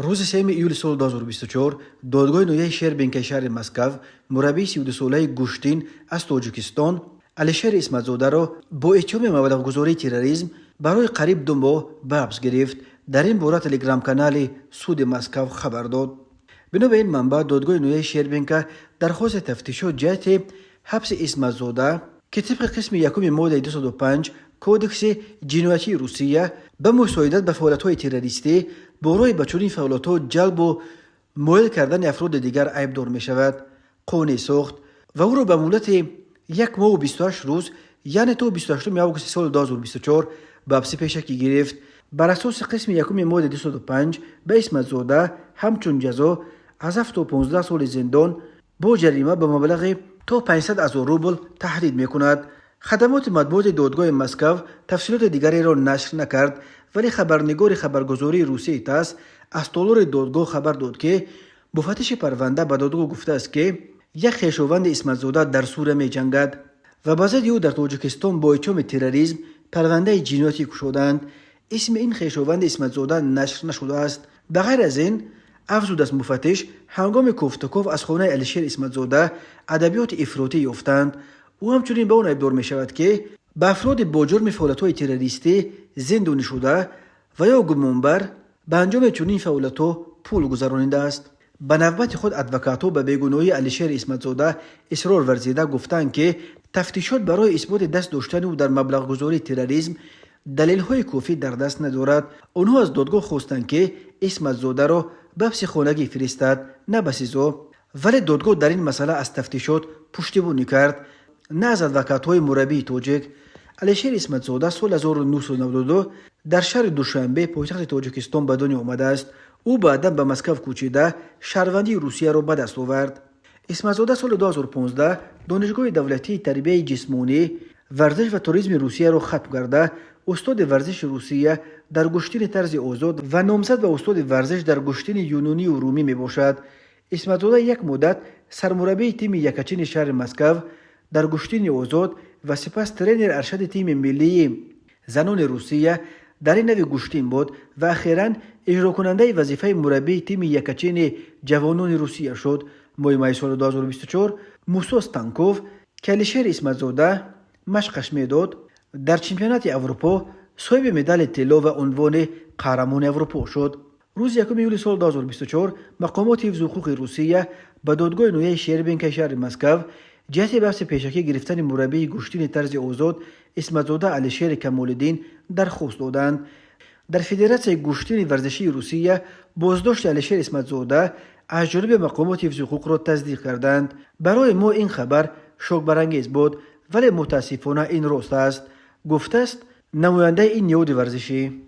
روز 3 ایول سال 2024 دادگاه نویه شهر بنکشهر مسکو مربی 32 ساله گوشتین از تاجیکستان علیشیر اسمتزاده را با اتهام مبلغ گذاری تروریسم برای قریب 2 ماه به حبس گرفت. در این باره تلگرام کانال سود مسکو خبر داد. بنا به این منبع دادگاه نویه شهر بنکه درخواست تفتیش جهت حبس اسمتزاده که طبق قسم یکم ماده 205 کودکس جنایتی روسیه به مساعدت به فعالیت‌های تروریستی برای به چنین فعالیت‌ها جلب و مایل کردن افراد دیگر عیبدار می‌شود. قانع ساخت و او را به مدت 1 ماه و 28 روز یعنی تا 28 آگوست سال 2024 به حبس پیشکی گرفت. بر اساس قسم یکم ماده 205 به اسمتزاده همچون جزا از 7 تا 15 سال زندان با جریمه به مبلغ تا 500,000 روبل تهدید می‌کند. خدمات مطبوعات دادگاه مسکو تفصیلات دیگری را نشر نکرد، ولی خبرنگار خبرگزاری روسیه تاس از تالار دادگاه خبر داد که مفتش پرونده به دادگاه گفته است که یک خویشاوند اسمتزاده در سوریه می جنگد و به ضد او در تاجیکستان با اتهام تروریسم پرونده جنایتی گشودند. اسم این خویشاوند اسمتزاده نشر نشده است. به غیر از این افزود است مفتش هنگام کوفتکوف از خانه علیشیر اسمتزاده ادبیات افراطی یافتند. او همچنین به آن ابدار می شود که به افراد با جرم فعالیت‌های تروریستی زندانی شده و یا گمانبر به انجام چنین فعالیت‌ها پول گذرانیده است. به نوبت خود ادوکات‌ها به بیگناهی علیشیر اسمتزاده اصرار ورزیده گفتند که تفتیشات برای اثبات دست داشتن او در مبلغ گذاری تروریسم دلیل‌های کافی در دست ندارد. آنها از دادگاه خواستند که اسمتزاده را به حبس خانگی فرستد، نه به سزا. ولی دادگاه در این مسئله از تفتیشات پشتیبانی کرد. نه از ادوکات‌های مربی تاجیک. علیشیر اسمتزاده سال 1992 در شهر دوشنبه پایتخت تاجیکستان به دنیا آمده است. او بعدا به مسکو کوچیده شهروندی روسیه را به دست آورد. اسمتزاده سال 2015 دانشگاه دولتی تربیت جسمانی، ورزش و توریسم روسیه را ختم کرده استاد ورزش روسیه در گشتین طرز آزاد و نامزد به استاد ورزش در گشتین یونانی و رومی می باشد. اسمتزاده یک مدت سرمربی تیم یکچین شهر مسکو در گشتین آزاد و سپس ترینر ارشد تیم ملی زنان روسیه در این نوع گشتین بود و اخیراً اجرا کننده وظیفه مربی تیم یکچین جوانان روسیه شد. ماه سال 2024 موسی استانکوف که علیشیر اسمتزاده مشقش میداد در چمپیونات اروپا صاحب مدال طلا و عنوان قهرمان اروپا شد. روز 1 ایول سال 2024 مقامات حفظ حقوق روسیه به دادگاه نویه شهر بنکشهر مسکو جهت بحث پیشکی گرفتن مربی گشتین طرز آزاد اسمتزاده علیشیر کمال‌الدین درخواست دادند. در فدراسیون گشتین ورزشی روسیه بازداشت علیشیر اسمتزاده از جانب مقامات حفظ حقوق را تصدیق کردند. برای ما این خبر شوک برانگیز بود، ولی متاسفانه این راست است، گفته است نماینده این نهاد ورزشی.